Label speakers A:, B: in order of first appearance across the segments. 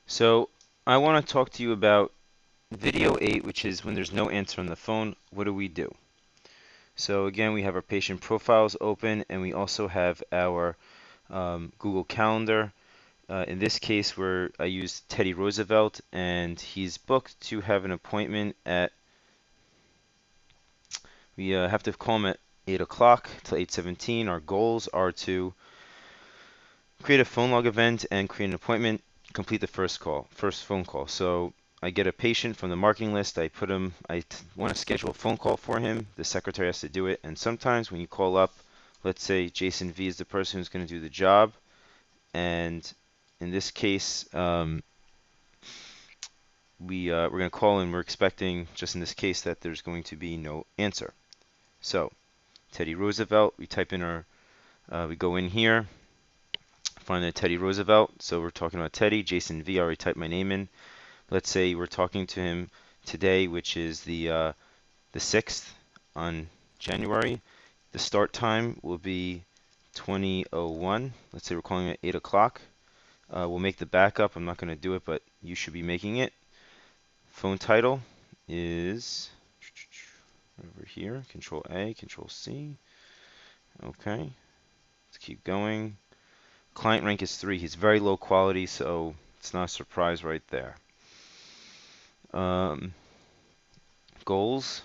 A: So I want to talk to you about video 8, which is when there's no answer on the phone, what do we do? So again, we have our patient profiles open, and we also have our Google Calendar. In this case, where I use Teddy Roosevelt, and he's booked to have an appointment at, we have to call him at 8 o'clock till 8:17. Our goals are to create a phone log event and create an appointment, complete the first phone call. So I get a patient from the marketing list. I put him, want to schedule a phone call for him. The secretary has to do it. And sometimes when you call up, let's say Jason V is the person who's going to do the job. And in this case, we're going to call and we're expecting, just in this case, that there's going to be no answer. So Teddy Roosevelt, we type in we go in here, find the Teddy Roosevelt. So we're talking about Teddy, Jason V. I already typed my name in. Let's say we're talking to him today, which is the 6th on January. The start time will be 20:01. Let's say we're calling it 8 o'clock. We'll make the backup. I'm not going to do it, but you should be making it. Phone title is over here. Control A, Control C. Okay. Let's keep going. Client rank is 3. He's very low quality, so it's not a surprise right there. Goals.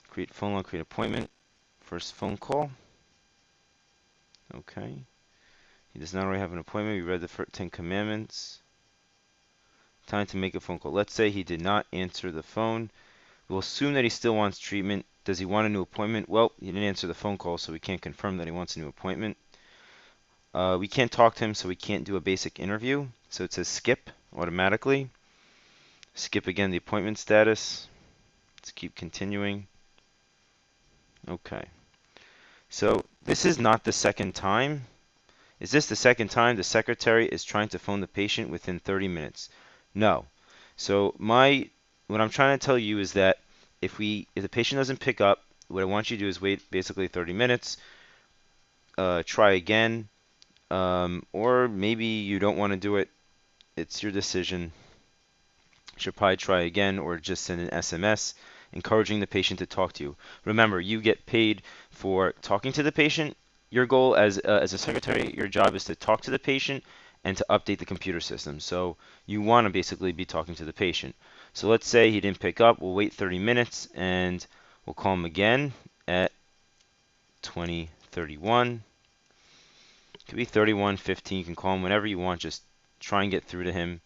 A: Create phone log, create appointment. First phone call. Okay. He does not already have an appointment. We read the 10 commandments. Time to make a phone call. Let's say he did not answer the phone. We'll assume that he still wants treatment. Does he want a new appointment? Well, he didn't answer the phone call, so we can't confirm that he wants a new appointment. We can't talk to him, so we can't do a basic interview. So it says skip automatically. Skip again the appointment status. Let's keep continuing. Okay. So this is not the second time. Is this the second time the secretary is trying to phone the patient within 30 minutes? No. So what I'm trying to tell you is that if the patient doesn't pick up, what I want you to do is wait basically 30 minutes, try again, or maybe you don't want to do it. It's your decision. You should probably try again or just send an SMS encouraging the patient to talk to you. Remember, you get paid for talking to the patient. Your goal as a secretary, your job is to talk to the patient and to update the computer system. So you want to basically be talking to the patient. So let's say he didn't pick up. We'll wait 30 minutes and we'll call him again at 20:31. It could be 31:15. You can call him whenever you want. Just try and get through to him.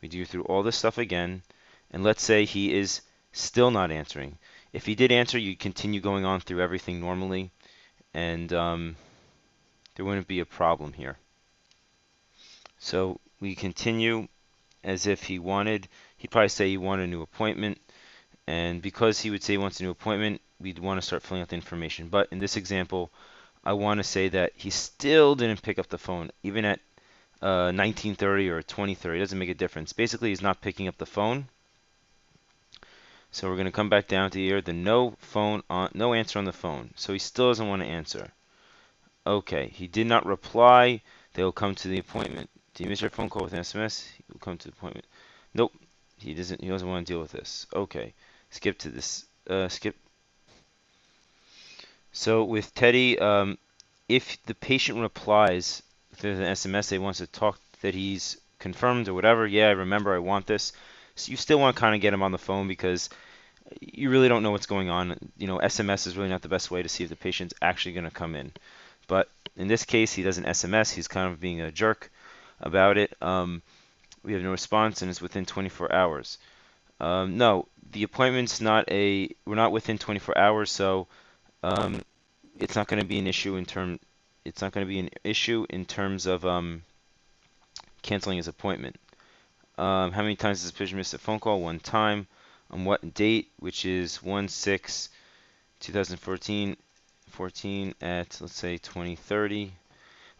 A: We do through all this stuff again. And let's say he is still not answering. If he did answer, you continue going on through everything normally, and there wouldn't be a problem here. So we continue as if he'd probably say he wanted a new appointment, and because he would say he wants a new appointment, we'd want to start filling out the information. But in this example, I want to say that he still didn't pick up the phone, even at 19:30 or 20:30. It doesn't make a difference. Basically, he's not picking up the phone. So we're going to come back down to here, the no answer on the phone. So he still doesn't want to answer. Okay, he did not reply. They will come to the appointment. Do you miss your phone call with an SMS? He will come to the appointment. Nope, he doesn't want to deal with this. Okay, skip to this. Skip. So with Teddy, if the patient replies with an SMS, they wants to talk that he's confirmed or whatever. Yeah, I remember. I want this. So you still want to kind of get him on the phone because you really don't know what's going on. SMS is really not the best way to see if the patient's actually going to come in. But in this case, he doesn't SMS. He's kind of being a jerk about it. We have no response, and it's within 24 hours. No, the appointment's we're not within 24 hours, so it's not going to be an issue it's not going to be an issue in terms of canceling his appointment. How many times has the patient missed a phone call? One time. On what date? Which is 1/6/2014 at, let's say, 20:30.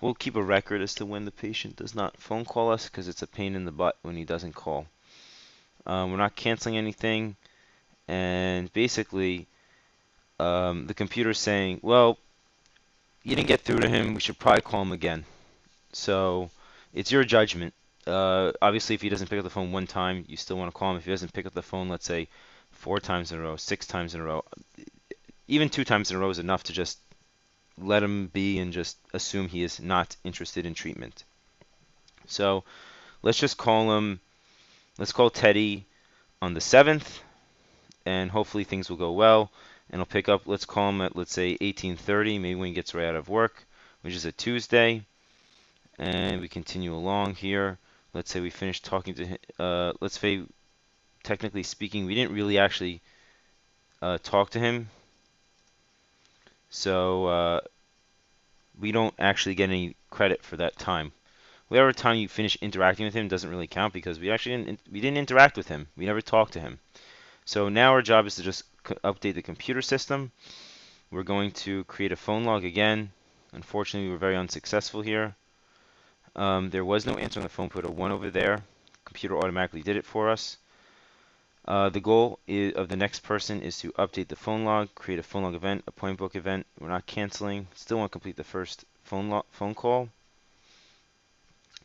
A: We'll keep a record as to when the patient does not phone call us because it's a pain in the butt when he doesn't call. We're not canceling anything, and basically the computer's saying, well, you didn't get through to him, we should probably call him again. So It's your judgment. Obviously, if he doesn't pick up the phone one time, you still want to call him. If he doesn't pick up the phone, let's say 4 times in a row, 6 times in a row, even 2 times in a row is enough to just let him be and just assume he is not interested in treatment. So let's just call him, let's call Teddy on the 7th, and hopefully things will go well. And I'll pick up, let's call him at, let's say, 18:30, maybe when he gets right out of work, which is a Tuesday. And we continue along here. Let's say we finish talking to him. Let's say, technically speaking, we didn't really actually talk to him. So we don't actually get any credit for that time. Whatever time you finish interacting with him doesn't really count because we didn't interact with him. We never talked to him. So now our job is to just update the computer system. We're going to create a phone log again. Unfortunately, we were very unsuccessful here. There was no answer on the phone. Put a 1 over there. Computer automatically did it for us. The goal of the next person is to update the phone log, create a phone log event, a point book event. We're not canceling. Still want to complete the first phone call.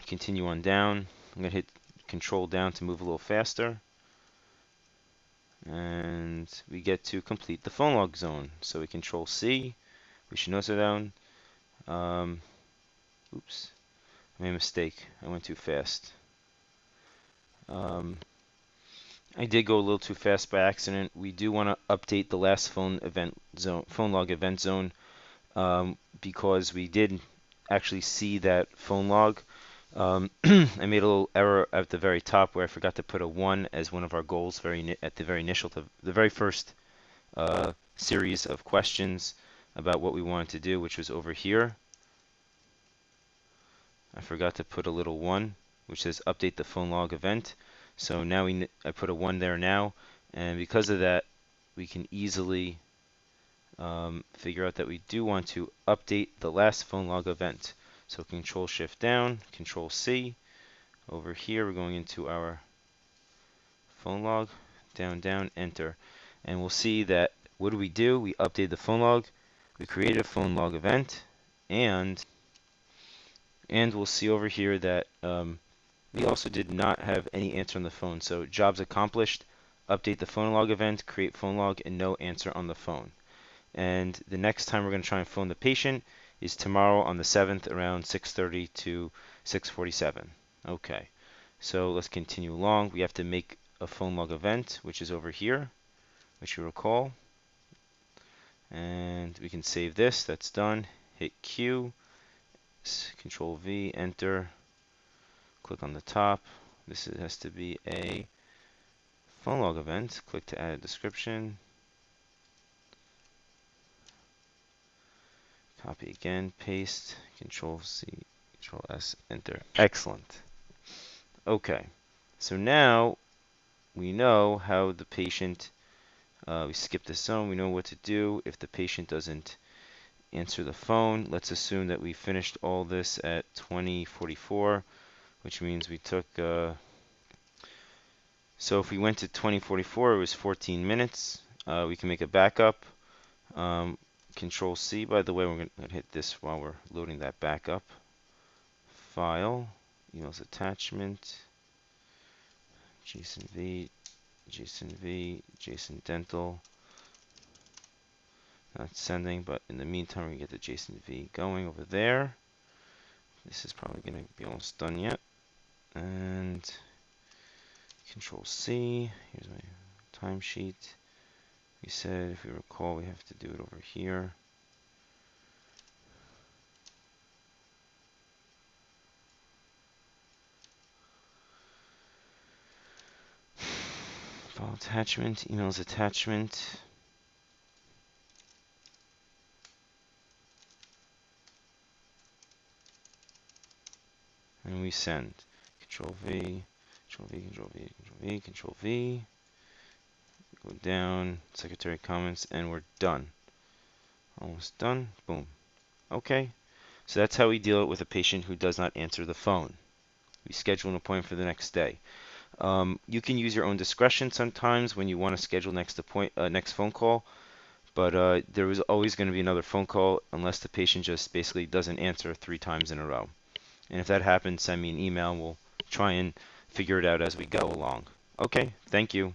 A: Continue on down. I'm going to hit Control down to move a little faster. And we get to complete the phone log zone. So we Control C. We should notice it down. Oops. I made a mistake. I went too fast. I did go a little too fast by accident. We do want to update the last phone log event zone, because we did actually see that phone log. I made a little error at the very top where I forgot to put a 1 as one of our goals at the very initial, the very first series of questions about what we wanted to do, which was over here. I forgot to put a little 1, which says update the phone log event. So now I put a 1 there now, and because of that, we can easily figure out that we do want to update the last phone log event. So Control Shift down, Control C. Over here, we're going into our phone log, down, down, enter. And we'll see that, what do? We updated the phone log, we created a phone log event, and we'll see over here that we also did not have any answer on the phone. So jobs accomplished, update the phone log event, create phone log, and no answer on the phone. And the next time we're going to try and phone the patient is tomorrow on the 7th around 6:30 to 6:47. Okay, so let's continue along. We have to make a phone log event, which is over here, which you recall. And we can save this. That's done. Hit Q, Control V, enter. Click on the top. This has to be a phone log event. Click to add a description. Copy again, paste, Control C, Control S, enter. Excellent. Okay, so now we know how the patient, we skip this zone, we know what to do if the patient doesn't answer the phone. Let's assume that we finished all this at 20:44, which means we took, so if we went to 20:44, it was 14 minutes. We can make a backup. Control C, by the way, we're going to hit this while we're loading that backup. File, emails attachment, JSON V, JSON Dental. Not sending, but in the meantime, we get the JSON V going over there. This is probably going to be almost done yet. And Control C, here's my timesheet. We said, if we recall, we have to do it over here. File attachment, emails attachment. And we send. Control V, Control V, Control V, Control V, Control V. Go down, secretary comments, and we're done. Almost done. Boom. Okay. So that's how we deal with a patient who does not answer the phone. We schedule an appointment for the next day. You can use your own discretion sometimes when you want to schedule next phone call, but there is always going to be another phone call unless the patient just basically doesn't answer 3 times in a row. And if that happens, send me an email. We'll try and figure it out as we go along. Okay, thank you.